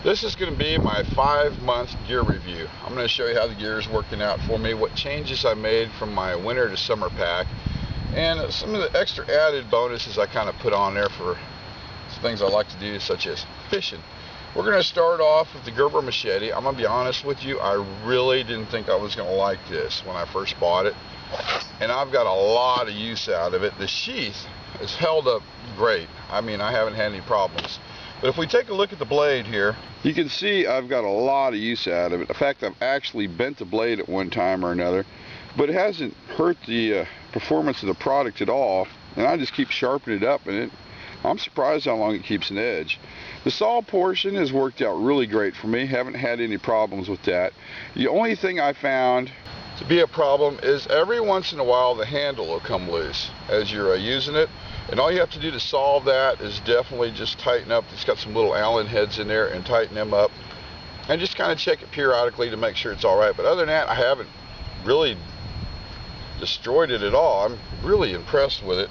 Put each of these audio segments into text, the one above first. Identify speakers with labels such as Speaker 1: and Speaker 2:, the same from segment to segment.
Speaker 1: This is going to be my 5-month gear review. I'm going to show you how the gear is working out for me, what changes I made from my winter to summer pack, and some of the extra added bonuses I kind of put on there for things I like to do, such as fishing. We're going to start off with the Gerber machete. I'm going to be honest with you, I really didn't think I was going to like this when I first bought it, and I've got a lot of use out of it. The sheath has held up great. I mean, I haven't had any problems. But if we take a look at the blade here, you can see I've got a lot of use out of it. In fact, I've actually bent the blade at one time or another, but it hasn't hurt the performance of the product at all, and I just keep sharpening it up, and I'm surprised how long it keeps an edge. The saw portion has worked out really great for me. Haven't had any problems with that. The only thing I found to be a problem is every once in a while the handle will come loose as you're using it, and all you have to do to solve that is definitely just tighten up. It's got some little Allen heads in there, and tighten them up and just kind of check it periodically to make sure it's all right. But other than that, I haven't really destroyed it at all. I'm really impressed with it,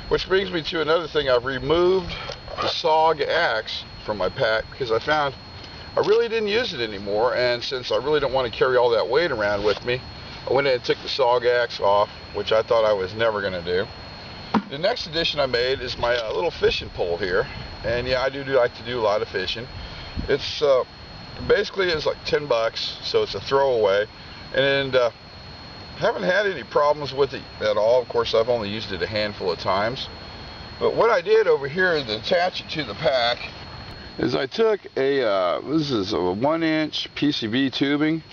Speaker 1: which brings me to another thing. I've removed the SOG axe from my pack because I found I really didn't use it anymore, and since I really don't want to carry all that weight around with me, I went in and took the SOG axe off, which I thought I was never going to do. The next addition I made is my little fishing pole here, and yeah, I do like to do a lot of fishing. It's basically it's like $10, so it's a throwaway, and haven't had any problems with it at all. Of course, I've only used it a handful of times. But what I did over here to attach it to the pack is I took this is a 1-inch PCV tubing,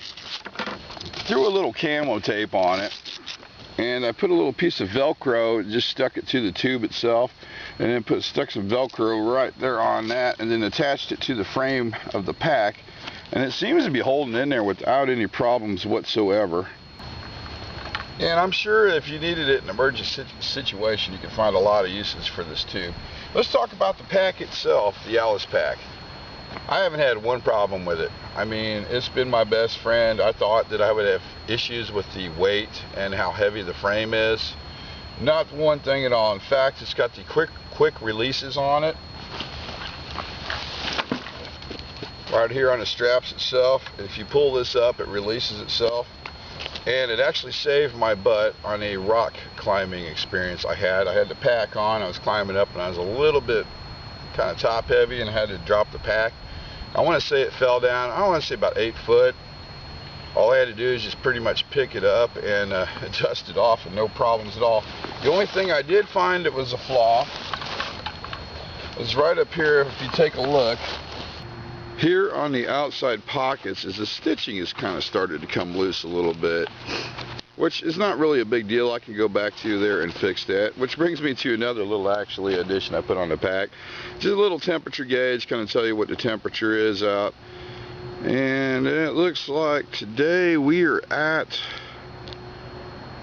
Speaker 1: threw a little camo tape on it, and I put a little piece of Velcro, just stuck it to the tube itself, and then stuck some Velcro right there on that, and then attached it to the frame of the pack, and it seems to be holding in there without any problems whatsoever. And I'm sure if you needed it in an emergency situation, you can find a lot of uses for this tube. Let's talk about the pack itself, the Alice pack. I haven't had one problem with it. I mean, it's been my best friend. I thought that I would have issues with the weight and how heavy the frame is. Not one thing at all. In fact, it's got the quick releases on it. Right here on the straps itself. If you pull this up, it releases itself. And it actually saved my butt on a rock climbing experience I had. I had the pack on, I was climbing up, and I was a little bit kind of top heavy and had to drop the pack. I want to say it fell down, I want to say about 8 foot. All I had to do is just pretty much pick it up and dust it off, and no problems at all. The only thing I did find that was a flaw was right up here. If you take a look here on the outside pockets, is the stitching has kind of started to come loose a little bit, which is not really a big deal. I can go back to there and fix that, which brings me to another little addition I put on the pack. Just a little temperature gauge, kind of tell you what the temperature is out. And it looks like today we are at,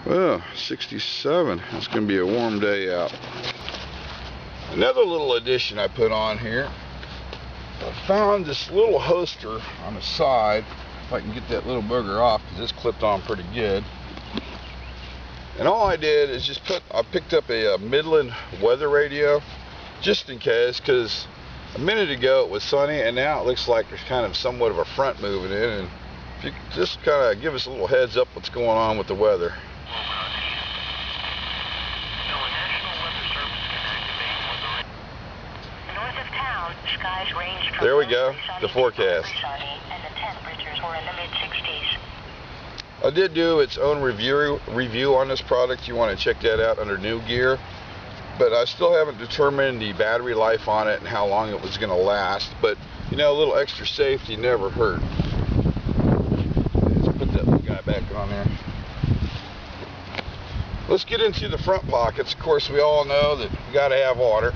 Speaker 1: well, 67. It's going to be a warm day out. Another little addition I put on here, I found this little holster on the side. If I can get that little booger off, because it's clipped on pretty good. And all I did is just I picked up a Midland weather radio, just in case, because a minute ago it was sunny, and now it looks like there's kind of somewhat of a front moving in, and if you could just kind of give us a little heads up what's going on with the weather. There we go, the forecast. I did do its own review on this product. You want to check that out under new gear, but I still haven't determined the battery life on it and how long it was going to last. But you know, a little extra safety never hurt. Let's put that guy back on there. Let's get into the front pockets. Of course, we all know that you got to have water.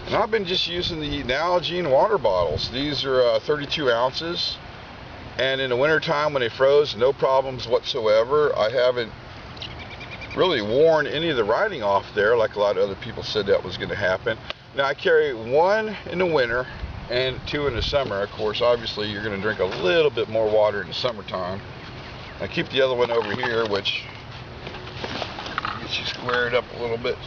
Speaker 1: And I've been just using the Nalgene water bottles. These are 32 ounces. And in the wintertime when they froze, no problems whatsoever. I haven't really worn any of the writing off there like a lot of other people said that was going to happen. Now I carry 1 in the winter and 2 in the summer. Of course, obviously you're going to drink a little bit more water in the summertime. I keep the other one over here, which gets you squared up a little bit.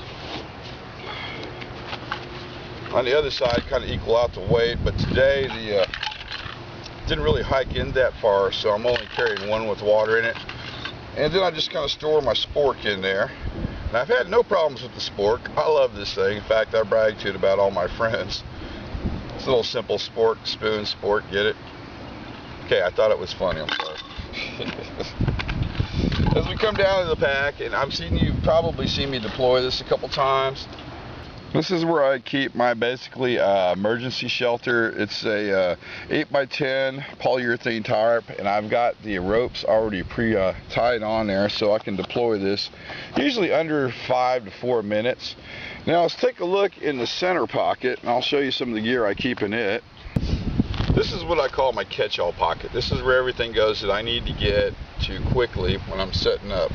Speaker 1: on the other side, kind of equal out the weight. But today the didn't really hike in that far, so I'm only carrying one with water in it. And then I just kind of store my spork in there. And I've had no problems with the spork. I love this thing. In fact, I brag to it about all my friends. It's a little simple spork, spoon, spork, get it? Okay, I thought it was funny, I'm sorry. As we come down to the pack, and you've probably seen me deploy this a couple times. This is where I keep my basically emergency shelter. It's a 8x10 polyurethane tarp, and I've got the ropes already tied on there, so I can deploy this usually under 5 to 4 minutes. Now let's take a look in the center pocket, and I'll show you some of the gear I keep in it. This is what I call my catch-all pocket. This is where everything goes that I need to get to quickly when I'm setting up.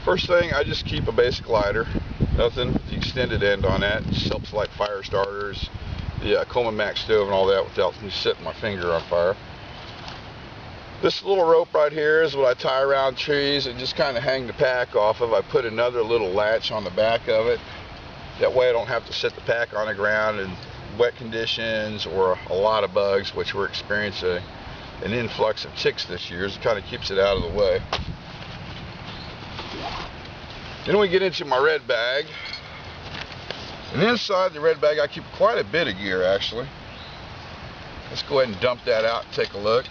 Speaker 1: First thing, I just keep a basic lighter. Nothing with the extended end on that. It just helps light fire starters, the Coleman Max stove and all that without me setting my finger on fire. This little rope right here is what I tie around trees and just kind of hang the pack off of. I put another little latch on the back of it. That way I don't have to set the pack on the ground in wet conditions or a lot of bugs, which we're experiencing an influx of ticks this year. So it kind of keeps it out of the way. Then we get into my red bag, and inside the red bag I keep quite a bit of gear actually. Let's go ahead and dump that out and take a look.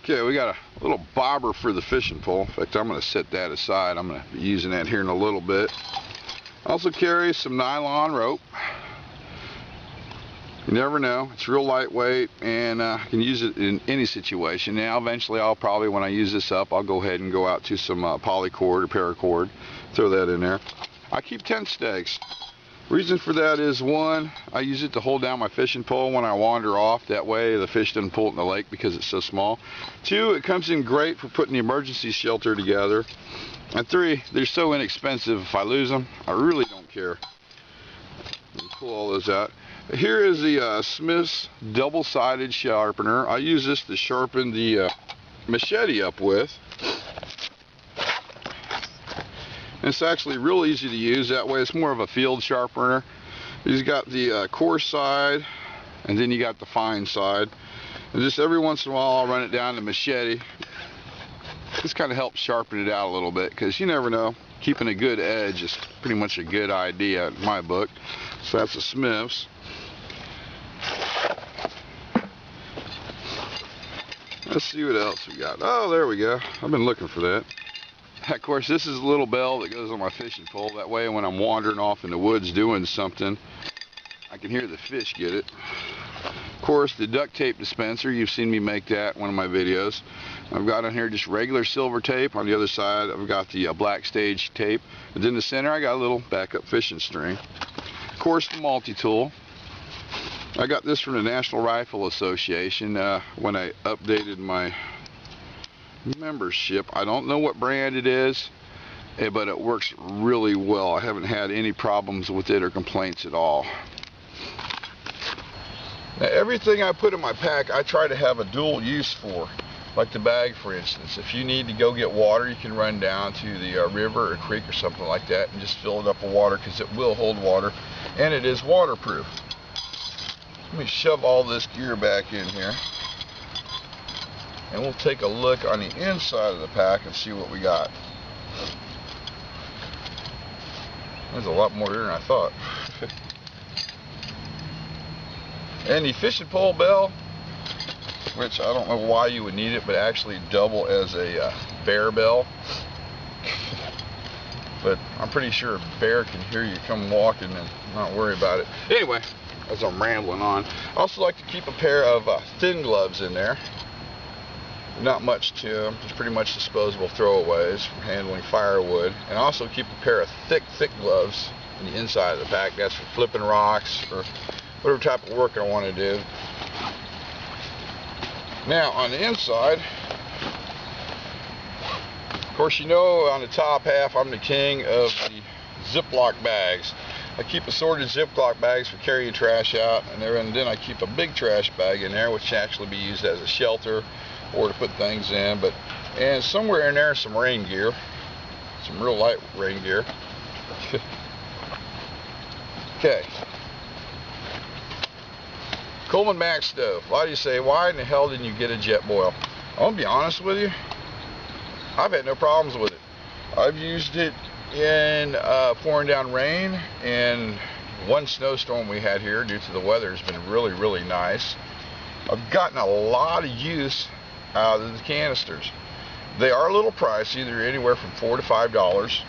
Speaker 1: Okay, we got a little bobber for the fishing pole. In fact, I'm going to set that aside. I'm going to be using that here in a little bit. Also carry some nylon rope. You never know, it's real lightweight, and I can use it in any situation. Now eventually I'll probably, when I use this up, I'll go ahead and go out to some polycord or paracord, throw that in there. I keep tent stakes. Reason for that is, one, I use it to hold down my fishing pole when I wander off. That way the fish doesn't pull it in the lake because it's so small. Two, it comes in great for putting the emergency shelter together. And three, they're so inexpensive. If I lose them, I really don't care. Let me pull all those out. Here is the Smith's double-sided sharpener. I use this to sharpen the machete up with. And it's actually real easy to use. That way it's more of a field sharpener. You've got the coarse side, and then you got the fine side. And just every once in a while I'll run it down the machete. This kind of helps sharpen it out a little bit, because you never know. Keeping a good edge is pretty much a good idea in my book. So that's a Smith's. Let's see what else we got. Oh, there we go. I've been looking for that. Of course, this is a little bell that goes on my fishing pole. That way when I'm wandering off in the woods doing something, I can hear the fish get it. Of course, the duct tape dispenser, you've seen me make that in one of my videos. I've got on here just regular silver tape. On the other side, I've got the black stage tape. And in the center, I got a little backup fishing string. Of course, the multi-tool. I got this from the National Rifle Association when I updated my membership. I don't know what brand it is, but it works really well. I haven't had any problems with it or complaints at all. Now, everything I put in my pack, I try to have a dual use for. Like the bag, for instance. If you need to go get water, you can run down to the river or creek or something like that and just fill it up with water, because it will hold water, and it is waterproof. Let me shove all this gear back in here, and we'll take a look on the inside of the pack and see what we got. There's a lot more here than I thought. And the fishing pole bell, which I don't know why you would need it, but actually double as a bear bell. But I'm pretty sure a bear can hear you come walking and not worry about it. Anyway, as I'm rambling on, I also like to keep a pair of thin gloves in there. Not much to them, just pretty much disposable throwaways for handling firewood. And I also keep a pair of thick gloves on the inside of the pack. That's for flipping rocks or whatever type of work I want to do. Now on the inside, of course, you know, on the top half I'm the king of the Ziploc bags. I keep assorted Ziploc bags for carrying trash out, and then I keep a big trash bag in there, which can actually be used as a shelter or to put things in. And somewhere in there, some rain gear, some real light rain gear. Okay. Coleman Max stove. A lot of you say, why in the hell didn't you get a Jetboil? I'm gonna be honest with you, I've had no problems with it. I've used it in pouring down rain, and one snowstorm we had here due to the weather has been really nice. I've gotten a lot of use out of the canisters. They are a little pricey. They're anywhere from $4 to $5,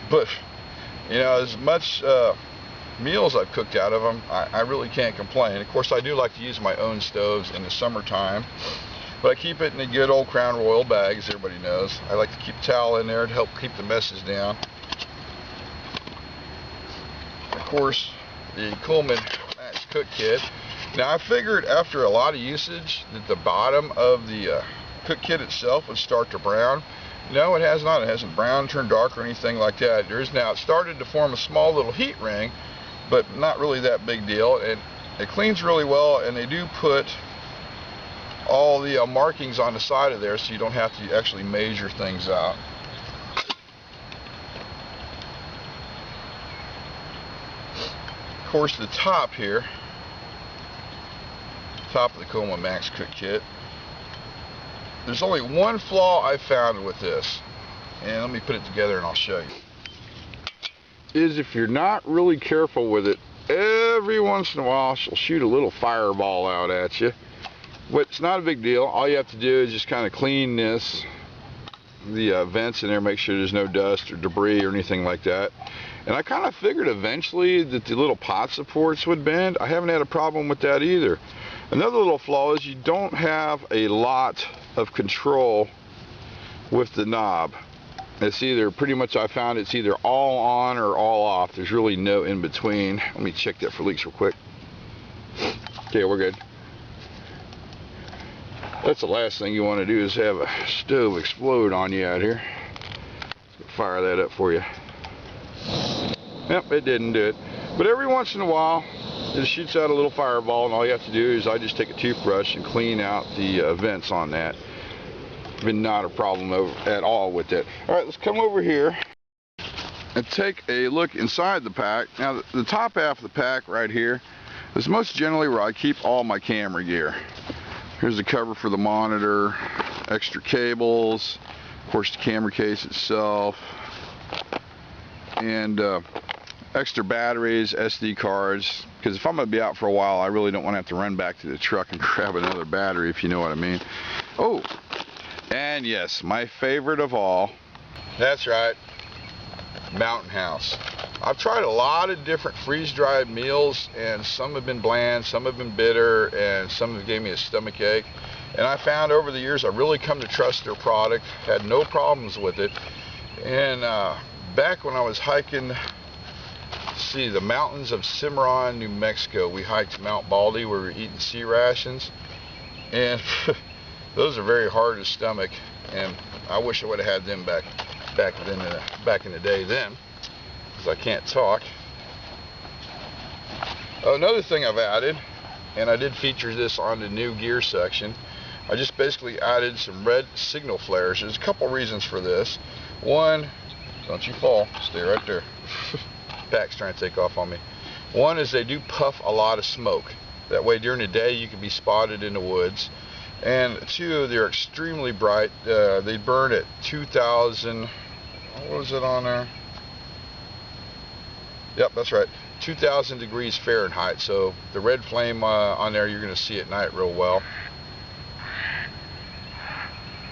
Speaker 1: but you know, as much meals I've cooked out of them, I really can't complain. Of course, I do like to use my own stoves in the summertime, but I keep it in a good old Crown Royal bag, as everybody knows. I like to keep towel in there to help keep the messes down. Of course, the Coleman Max Cook Kit. Now, I figured after a lot of usage that the bottom of the cook kit itself would start to brown. No, it has not. It hasn't browned, turned dark, or anything like that. There is now. It started to form a small little heat ring, but not really that big deal. And it cleans really well, and they do put all the markings on the side of there, so you don't have to actually measure things out. Of course, the top here, top of the Coleman Max Cook Kit, there's only one flaw I found with this, and let me put it together and I'll show you. Is if you're not really careful with it, every once in a while she'll shoot a little fireball out at you. But it's not a big deal. All you have to do is just kind of clean the vents in there, make sure there's no dust or debris or anything like that. And I kind of figured eventually that the little pot supports would bend. I haven't had a problem with that either. Another little flaw is you don't have a lot of control with the knob. It's either, pretty much I found it's either all on or all off. There's really no in between. Let me check that for leaks real quick. Okay, we're good. That's the last thing you want to do is have a stove explode on you out here. Let's fire that up for you. Yep, it didn't do it. But every once in a while, it shoots out a little fireball, and all you have to do is I just take a toothbrush and clean out the vents on that. Been not a problem at all with it. All right, let's come over here and take a look inside the pack. Now, the top half of the pack right here is most generally where I keep all my camera gear. Here's the cover for the monitor, extra cables, of course the camera case itself, and extra batteries, SD cards, because if I'm going to be out for a while, I really don't want to have to run back to the truck and grab another battery, if you know what I mean. Oh, and yes, my favorite of all, that's right, Mountain House. I've tried a lot of different freeze-dried meals, and some have been bland, some have been bitter, and some have gave me a stomach ache. And I found over the years I really come to trust their product, had no problems with it. And back when I was hiking, the mountains of Cimarron, New Mexico, we hiked Mount Baldy where we were eating sea rations, and those are very hard to stomach, and I wish I would have had them back in the day then, because I can't talk. Another thing I've added, and I did feature this on the new gear section, I just basically added some red signal flares. There's a couple reasons for this. One, don't you fall, stay right there. Pack's trying to take off on me. One is they do puff a lot of smoke. That way during the day you can be spotted in the woods. And two, they're extremely bright. They burn at 2,000, what was it on there? Yep, that's right, 2,000 degrees Fahrenheit. So the red flame on there, you're going to see at night real well.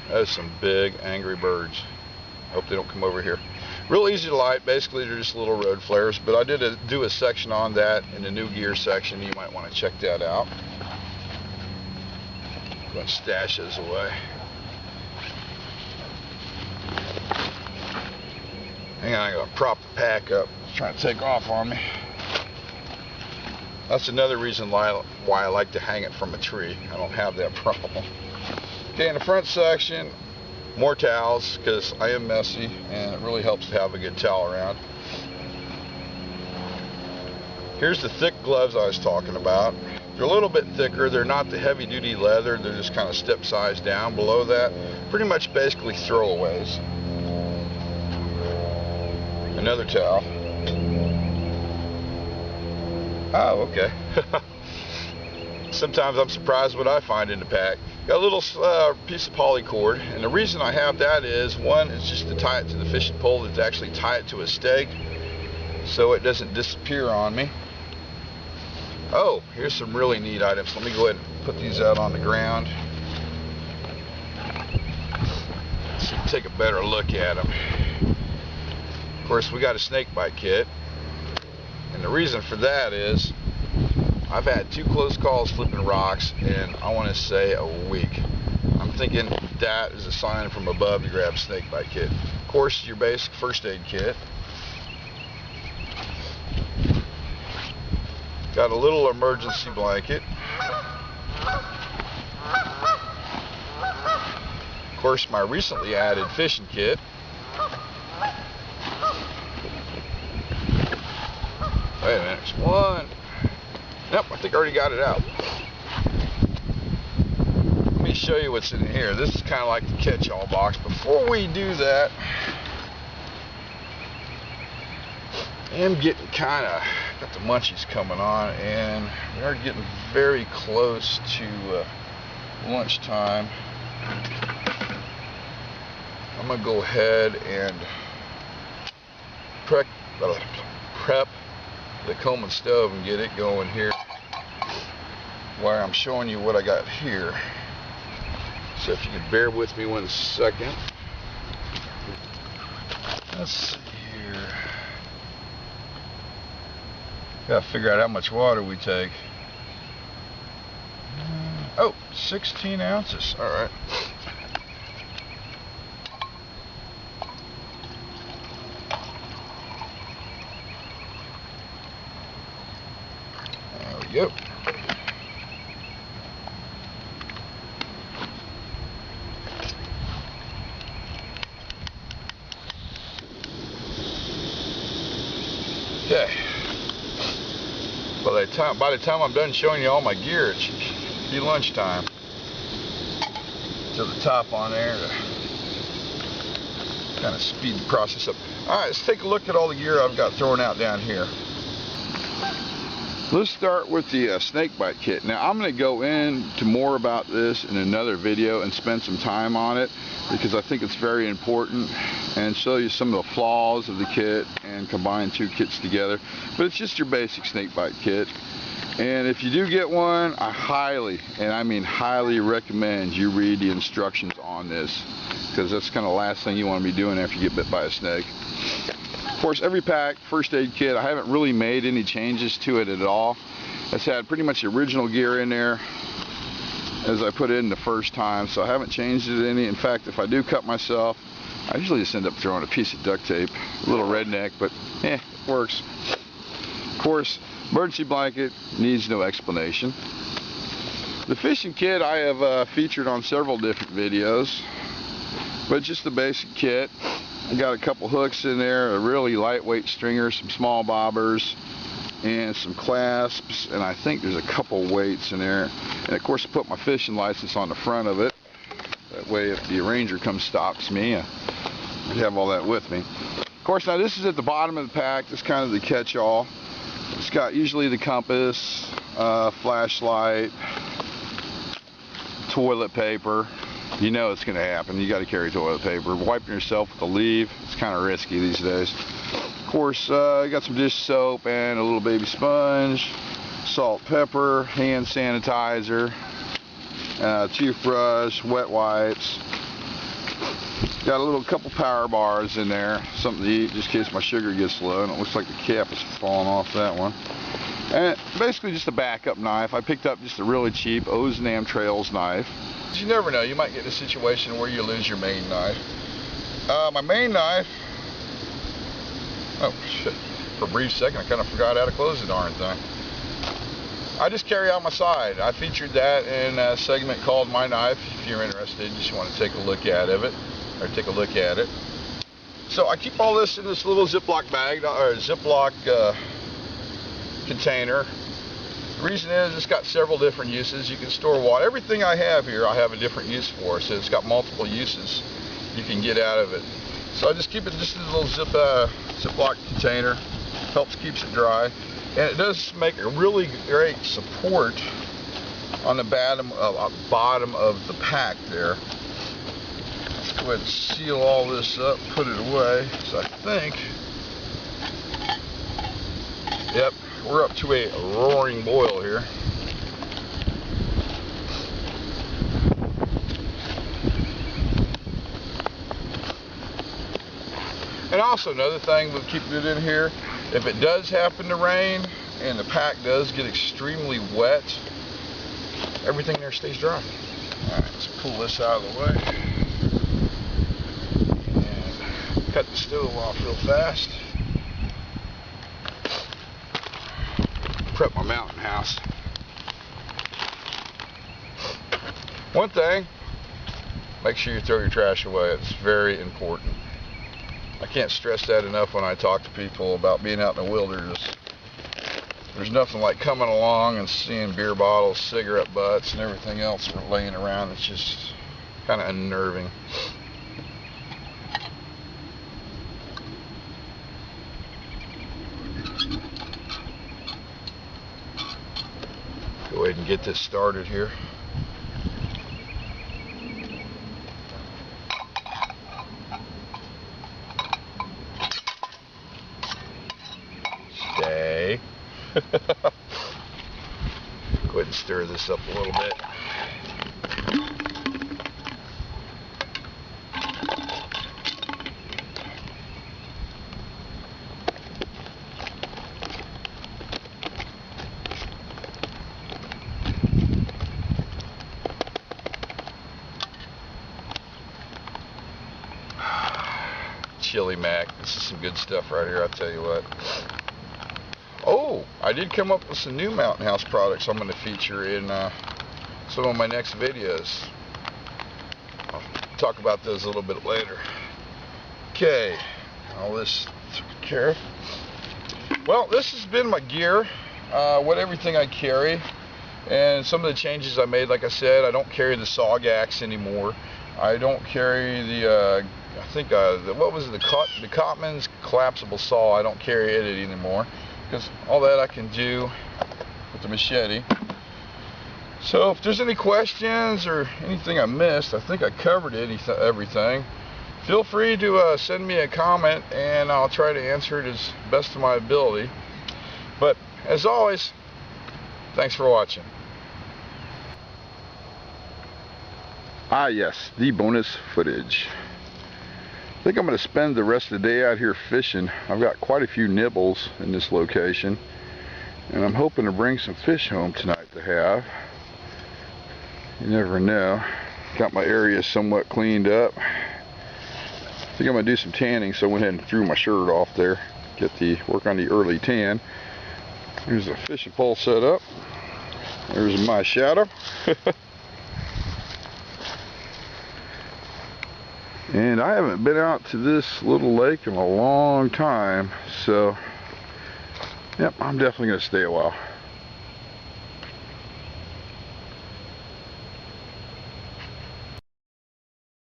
Speaker 1: That is some big angry birds. Hope they don't come over here. Real easy to light. Basically, they're just little road flares. But I did do a section on that in the new gear section. You might want to check that out. I'm going to stash those away. Hang on, I'm going to prop the pack up. It's trying to take off on me. That's another reason why I like to hang it from a tree. I don't have that problem. Okay, in the front section, more towels, because I am messy and it really helps to have a good towel around. Here's the thick gloves I was talking about. They're a little bit thicker. They're not the heavy duty leather. They're just kind of step size down below that. Pretty much basically throwaways. Another towel. Oh, okay. Sometimes I'm surprised what I find in the pack. Got a little piece of poly cord, and the reason I have that is, one, it's just to tie it to the fishing pole, to actually tie it to a stake so it doesn't disappear on me. Oh, here's some really neat items. Let me go ahead and put these out on the ground so you can take a better look at them. Of course, we got a snake bite kit, and the reason for that is I've had 2 close calls flipping rocks in, I want to say, a week. I'm thinking that is a sign from above to grab a snake bite kit. Of course, your basic first aid kit. Got a little emergency blanket. Of course, my recently added fishing kit. Wait a minute, there's one. Nope, I think I already got it out. Let me show you what's in here. This is kind of like the catch-all box. Before we do that, I'm getting kind of, got the munchies coming on, and we are getting very close to lunchtime. I'm going to go ahead and prep the Coleman stove and get it going here, where I'm showing you what I got here. So if you could bear with me 1 second. Let's see here. Gotta figure out how much water we take. Oh, 16 ounces. All right. Yep. Okay. By the time I'm done showing you all my gear, it should be lunchtime. To the top on there to kind of speed the process up. All right, let's take a look at all the gear I've got thrown out down here. Let's start with the snake bite kit. Now I'm going to go into more about this in another video and spend some time on it, because I think it's very important, and show you some of the flaws of the kit and combine 2 kits together. But it's just your basic snake bite kit, and if you do get one, I highly, and I mean highly, recommend you read the instructions on this, because that's kind of the last thing you want to be doing after you get bit by a snake. Of course, every pack, first aid kit, I haven't really made any changes to it at all. It's had pretty much the original gear in there as I put it in the first time, so I haven't changed it any. In fact, if I do cut myself, I usually just end up throwing a piece of duct tape. A little redneck, but it works. Of course, emergency blanket needs no explanation. The fishing kit I have featured on several different videos, but just the basic kit. I got a couple hooks in there, a really lightweight stringer, some small bobbers, and some clasps, and I think there's a couple weights in there. And of course I put my fishing license on the front of it. That way if the ranger comes stops me, I have all that with me. Of course, now this is at the bottom of the pack. This is kind of the catch-all. It's got usually the compass, flashlight, toilet paper. You know it's going to happen. You got to carry toilet paper. Wiping yourself with a leave, it's kind of risky these days. Of course, I got some dish soap and a little baby sponge, salt, pepper, hand sanitizer, toothbrush, wet wipes. Got a little couple power bars in there, something to eat just in case my sugar gets low, and it looks like the cap is falling off that one. And basically just a backup knife. I picked up just a really cheap Ozanam Trails knife. You never know, you might get in a situation where you lose your main knife. My main knife, oh shit, for a brief second I kind of forgot how to close the darn thing. I just carry on my side. I featured that in a segment called My Knife. If you're interested, you just want to take a look at it. So I keep all this in this little Ziploc bag, or Ziploc container. The reason is it's got several different uses. You can store water. Everything I have here, I have a different use for. So it's got multiple uses you can get out of it. So I just keep it just in a little Ziploc container. Keeps it dry. And it does make a really great support on the bottom of the pack there. Let's go ahead and seal all this up, put it away. So I think, yep, we're up to a roaring boil here. And also another thing with keeping it in here, if it does happen to rain and the pack does get extremely wet, everything there stays dry. Alright, let's pull this out of the way. And cut the stove off real fast. Prep my mountain house. One thing, make sure you throw your trash away. It's very important. I can't stress that enough when I talk to people about being out in the wilderness. There's nothing like coming along and seeing beer bottles, cigarette butts, and everything else laying around. It's just kind of unnerving. Go ahead and get this started here. Stay. Go ahead and stir this up a little bit. Chili Mac, this is some good stuff right here, I'll tell you what. Oh, I did come up with some new Mountain House products I'm going to feature in some of my next videos. I'll talk about those a little bit later. Okay, all this taken care of. Well, this has been my gear, everything I carry, and some of the changes I made. Like I said, I don't carry the Sawgax anymore. I don't carry the I think what was it, the Cotman's collapsible saw. I don't carry it anymore because all that I can do with the machete. So if there's any questions or anything I missed, I think I covered everything. Feel free to send me a comment and I'll try to answer it as best of my ability. But as always, thanks for watching. Ah yes, the bonus footage. I think I'm going to spend the rest of the day out here fishing. I've got quite a few nibbles in this location, and I'm hoping to bring some fish home tonight to have. You never know. Got my area somewhat cleaned up. I think I'm going to do some tanning, so I went ahead and threw my shirt off there. Work on the early tan. There's a fishing pole set up. There's my shadow. And I haven't been out to this little lake in a long time, so yep, I'm definitely going to stay a while.